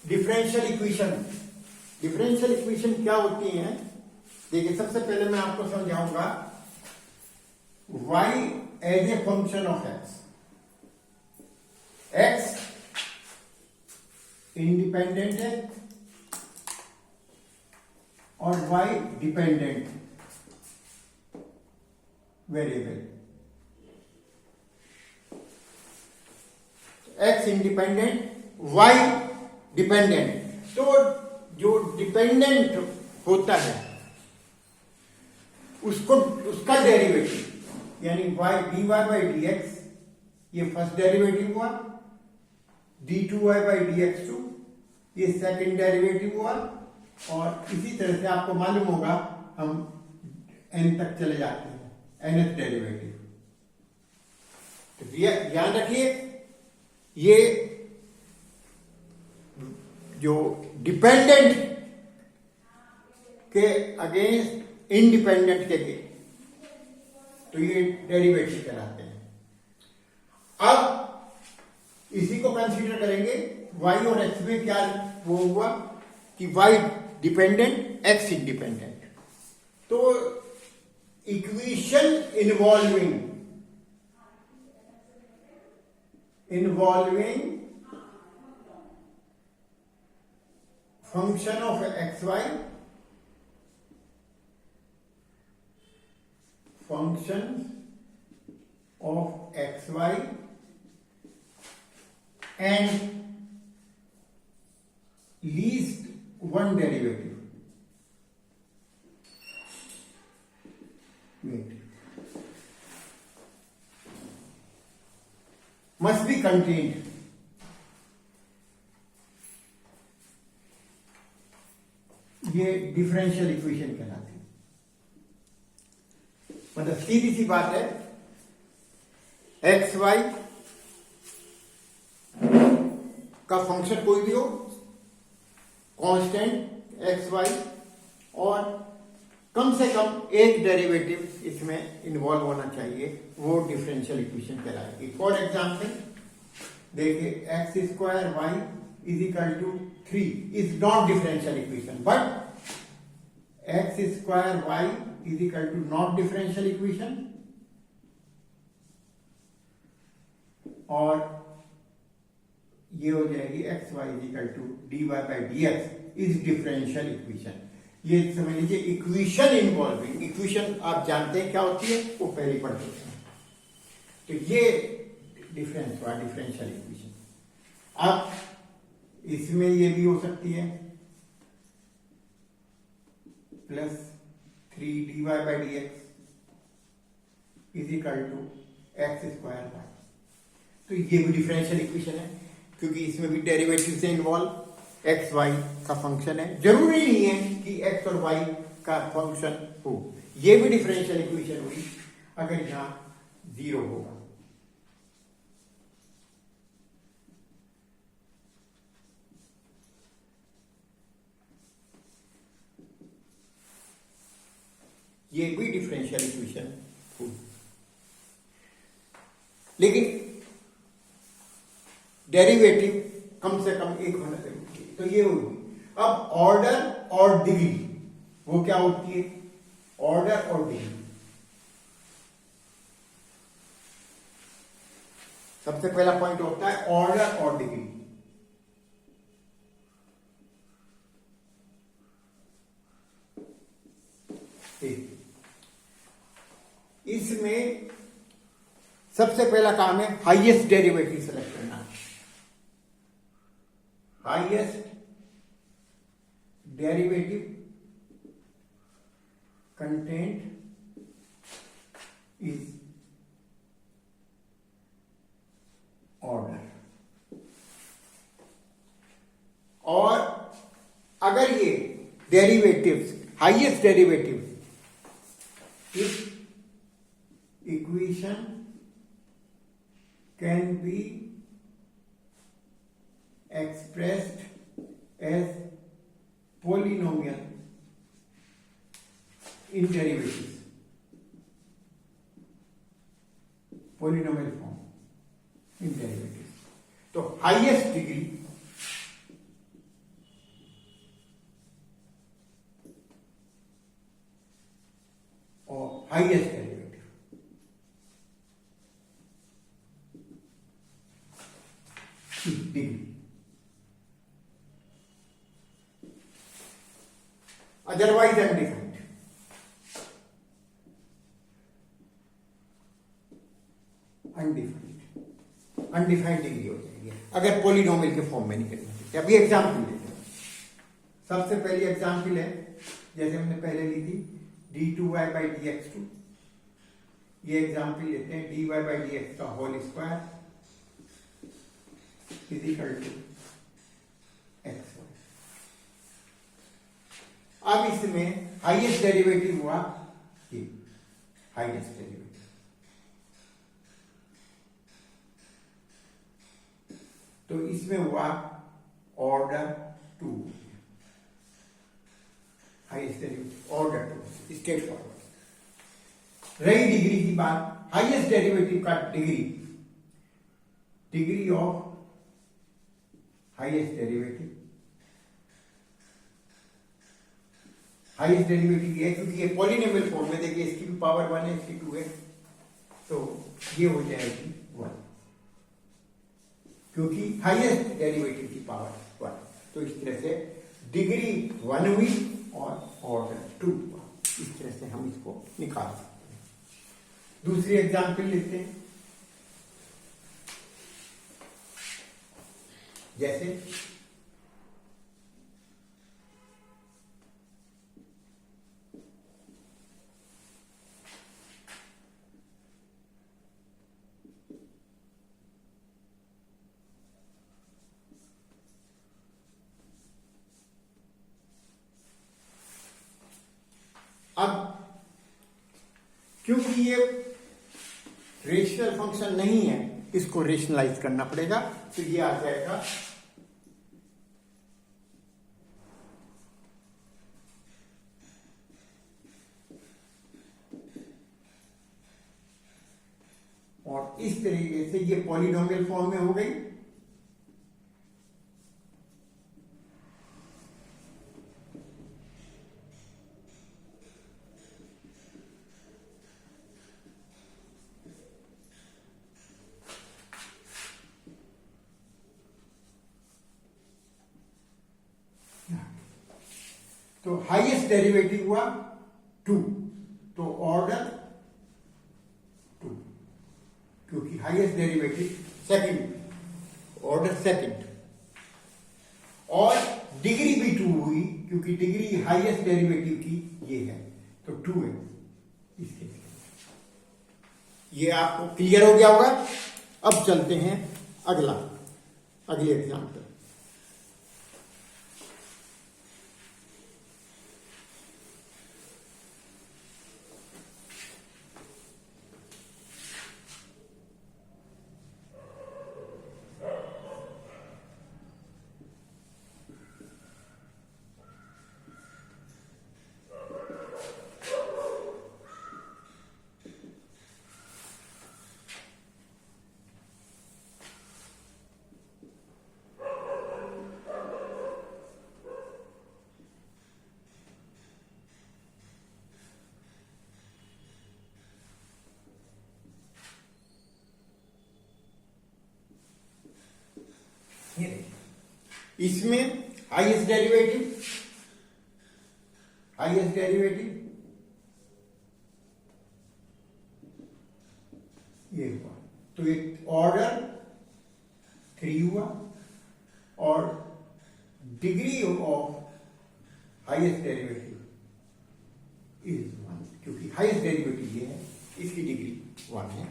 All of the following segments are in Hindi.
Differential equation. डिफरेंशियल इक्वेशन क्या होती है? देखिए, सबसे पहले मैं आपको समझाऊंगा y as a function of x। x independent है और y dependent variable. x independent, y dependent. तो जो डिपेंडेंट होता है उसको, उसका डेरिवेटिव यानी y dy by D X, ये फर्स्ट डेरिवेटिव हुआ, d2y by D X two, ये सेकेंड डेरिवेटिव हुआ। और इसी तरह से आपको मालूम होगा हम n तक चले जाते हैं, nth डेरिवेटिव। तो ध्यान रखिए, ये जो डिपेंडेंट के अगेंस्ट इंडिपेंडेंट के तो ये डेरिवेटिव कहलाते हैं। अब इसी को कंसीडर करेंगे, y और x में क्या वो हुआ कि y डिपेंडेंट, x इंडिपेंडेंट। तो equation involving function of xy, function of xy and least one derivative must be contained। ये डिफरेंशियल इक्वेशन कहलाती है। मतलब सीधी सी बात है, एक्स वाई का फंक्शन कोई भी हो, कांस्टेंट एक्स वाई, और कम से कम एक डेरिवेटिव इसमें इन्वॉल्व होना चाहिए, वो डिफरेंशियल इक्वेशन कहलाएगी। फॉर एग्जाम्पल देखिए, X square Y is equal to 3 is not differential equation, but X square Y is equal to not differential equation, और ये हो जाएगी X Y is equal to D Y by D X is differential equation. ये समझ लीजिए इक्वेशन इन्वॉल्विंग। इक्वेशन आप जानते हैं क्या होती है, वो पहले पढ़ चुके हैं। तो ये डिफरेंस हुआ डिफरेंशियल इक्वेशन। अब इसमें ये भी हो सकती है plus 3 dy by D X is equal to X square Y. तो ये भी डिफरेंशियल इक्वेशन है, क्योंकि इसमें भी डेरिवेटिव से इन्वॉल्व एक्स वाई का फंक्शन है। जरूरी नहीं है कि एक्स और वाई का फंक्शन हो, ये भी डिफरेंशियल इक्वेशन हुई अगर यहां 0 होगा। ये भी डिफरेंशियल इक्वेशन हुई, लेकिन डेरिवेटिव कम से कम एक होना जरूरी है। तो ये होगी। अब ऑर्डर और डिग्री, वो क्या होती है? ऑर्डर और डिग्री। सबसे पहला पॉइंट होता है ऑर्डर और डिग्री। इसमें सबसे पहला काम है हाईएस्ट डेरिवेटिव सेलेक्ट करना। Highest derivative content is order. और अगर ये डेरिवेटिव्स, हाईएस्ट डेरिवेटिव, इस equation can be expressed as polynomial in derivatives, polynomial form in derivatives। तो highest degree degree, otherwise undefined. Undefined degree हो जाएगी अगर पॉलिनोमियल के फॉर्म में नहीं करना चाहिए। अभी एग्जाम्पल लेते हैं। सबसे पहली एग्जाम्पल है, जैसे हमने पहले ली थी, d2y बाई dx2। ये एग्जाम्पल लेते हैं, dy बाई dx का whole square is equal to x। अब इसमें हाईएस्ट डेरिवेटिव हुआ ये, हाईएस्ट डेरिवेटिव, तो इसमें हुआ order 2, highest derivative order 2, straight forward. रही डिग्री की बात, हाईएस्ट डेरिवेटिव का degree, degree of highest derivative, highest derivative ये है क्योंकि ये पॉलिनोमियल फॉर्म में, देखिए इसकी भी पावर 1 है, इसकी 2 है, तो ये हो जाएगी 1 क्योंकि हाईएस्ट डेरिवेटिव की पावर 1। तो इस तरह से डिग्री 1 हुई और ऑर्डर 2 हुआ। इस तरह से हम इसको निकाल सकते हैं। दूसरी एग्जाम्पल लेते हैं, जैसे अब क्योंकि ये रेशनल फंक्शन नहीं है, इसको रेशनलाइज करना पड़ेगा, तो ये आ जाएगा और इस तरीके से ये पॉलिनोमियल फॉर्म में हो गई। तो हाईएस्ट डेरिवेटिव हुआ 2, तो ऑर्डर 2 क्योंकि highest derivative second, order second, और डिग्री भी 2 हुई क्योंकि डिग्री हाईएस्ट डेरिवेटिव की ये है, तो 2 है इसके। ये आपको क्लियर हो गया होगा। अब चलते हैं अगले एग्जाम्पल। इसमें हाईएस्ट डेरिवेटिव ये हुआ, तो एक ऑर्डर 3 हुआ और degree of highest derivative is 1 क्योंकि हाईएस्ट डेरिवेटिव ये है, इसकी डिग्री 1 है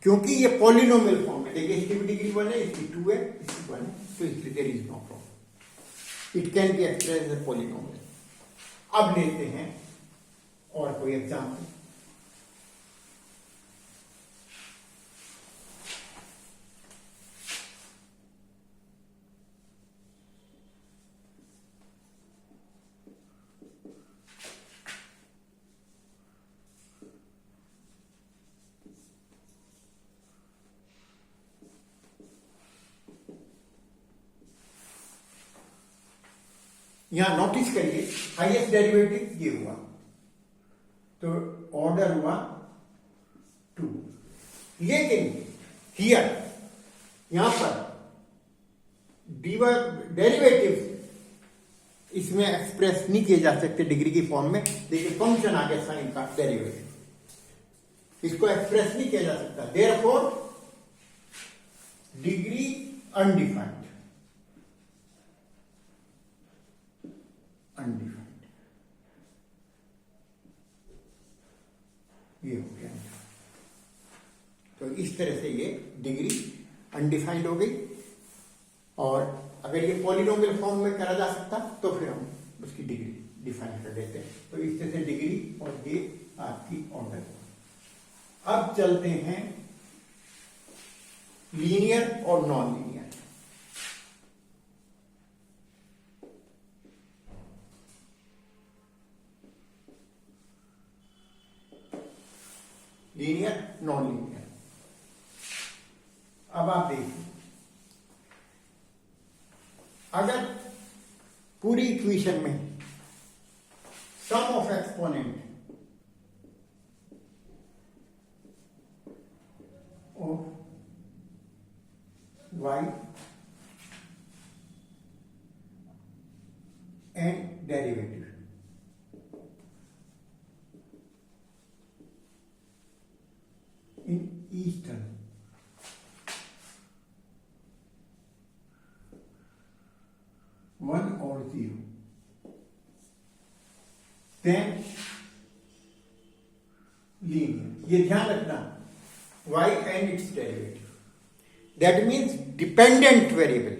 क्योंकि ये पॉलिनोमियल फॉर्म है। देखिए इसकी भी डिग्री 1 है, इसकी 2 है, इसकी 1 है, तो इसलिए there is no problem, it can be expressed as a polynomial. अब लेते हैं और कोई एग्जाम्पल। यहां नोटिस करिए हाईएस्ट डेरिवेटिव ये हुआ, तो ऑर्डर हुआ 2, लेकिन हियर यहां पर डेरिवेटिव्स इसमें एक्सप्रेस नहीं किए जा सकते डिग्री की फॉर्म में। देखिए फंक्शन आ गया साइन का डेरिवेटिव, इसको एक्सप्रेस नहीं किया जा सकता। देयरफॉर डिग्री अनडिफाइंड, ये हो गया। तो इस तरह से ये डिग्री अनडिफाइंड हो गई। और अगर ये पॉलिनोमियल फॉर्म में करा जा सकता तो फिर हम उसकी डिग्री डिफाइन कर देते हैं। तो इस तरह से डिग्री और ये आपकी ऑर्डर। अब चलते हैं लीनियर और non linear. Linear non linear. अब आप देखिए, अगर पूरी इक्वेशन में sum of exponent of y and derivative in each term one or zero, then linear. ये ध्यान रखना, y and its derivative, that means dependent variable,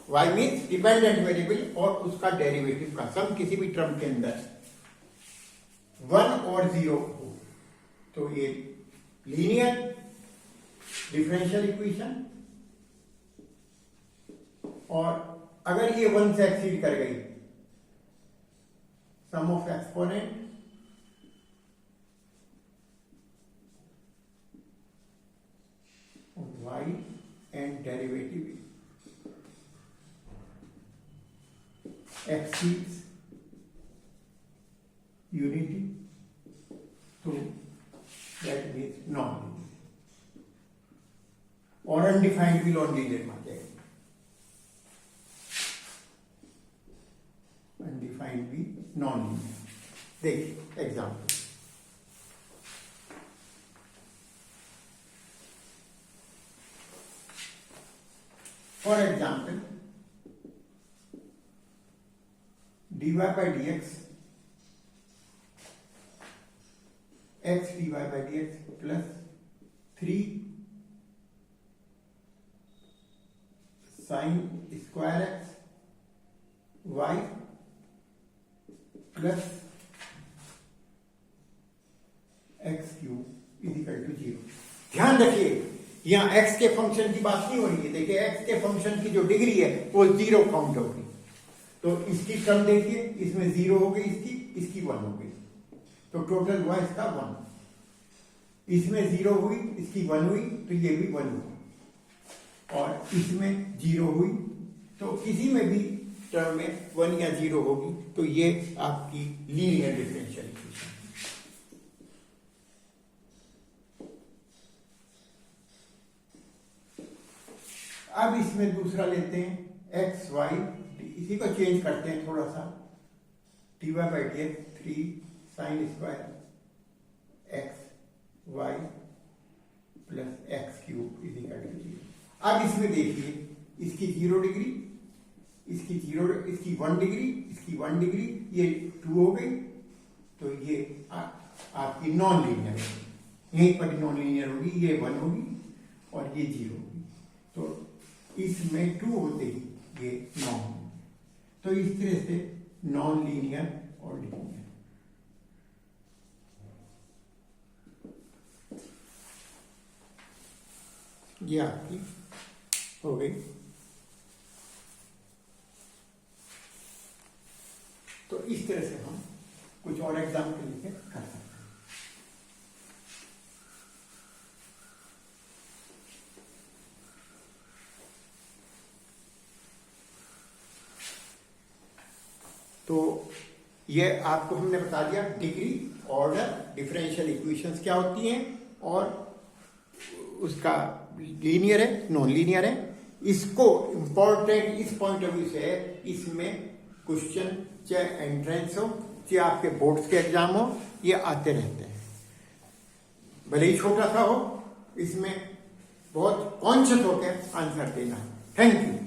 y means dependent variable और उसका डेरिवेटिव का सम किसी भी टर्म के अंदर 1 और 0 हो तो ये लीनियर डिफरेंशियल इक्वेशन। और अगर ये 1 से एक्सीड कर गई, sum of exponent y and derivative exceeds unity, तो that means non-linear। और अनडिफाइंड भी नॉन लीनियर मान जाएगा, अनडिफाइंड भी नॉन लीनियर। देखिए example, for example dy by dx x dy by dx plus 3 sin square x y plus x cube is equal to 0। ध्यान रखिए, यहां x के फंक्शन की बात नहीं हो रही है। देखिए x के फंक्शन की जो डिग्री है वो 0 काउंट होगी। तो इसकी टर्म देखिए, इसमें 0 हो गई, इसकी 1 हो गई, तो टोटल हुआ इसका 1। इसमें 0 हुई, इसकी 1 हुई, तो ये भी 1 हुआ। और इसमें 0 हुई, तो किसी में भी टर्म में 1 या 0 होगी, तो ये आपकी लीनियर डिफरेंशियल इक्वेशन। अब इसमें दूसरा लेते हैं x y, इसी को चेंज करते हैं थोड़ा सा, dy by dx 3 sin square x y plus x cube is equal to 0। अब इसमें देखिए, इसकी 0 डिग्री, इसकी 1 डिग्री, इसकी 1 डिग्री, ये 2 हो गई, तो ये आपकी नॉन लीनियर होगी। यहीं पर नॉन लीनियर होगी, ये 1 होगी और ये 0 होगी। तो इसमें 2 होते ही ये नॉन, तो इस तरह से नॉन लीनियर और लीनियर। ये आपकी हो गई। तो इस तरह से हम कुछ और एग्जाम्पल लिखे कर सकते हैं। तो ये आपको हमने बता दिया डिग्री, ऑर्डर, डिफरेंशियल इक्वेशंस क्या होती हैं और उसका लीनियर है, नॉन लीनियर है। इसको इम्पोर्टेंट इस पॉइंट ऑफ व्यू से है, इसमें क्वेश्चन चाहे एंट्रेंस हो चाहे आपके बोर्ड्स के एग्जाम हो, ये आते रहते हैं, भले ही छोटा सा हो, इसमें बहुत कॉन्शियस होकर आंसर देना। Thank you.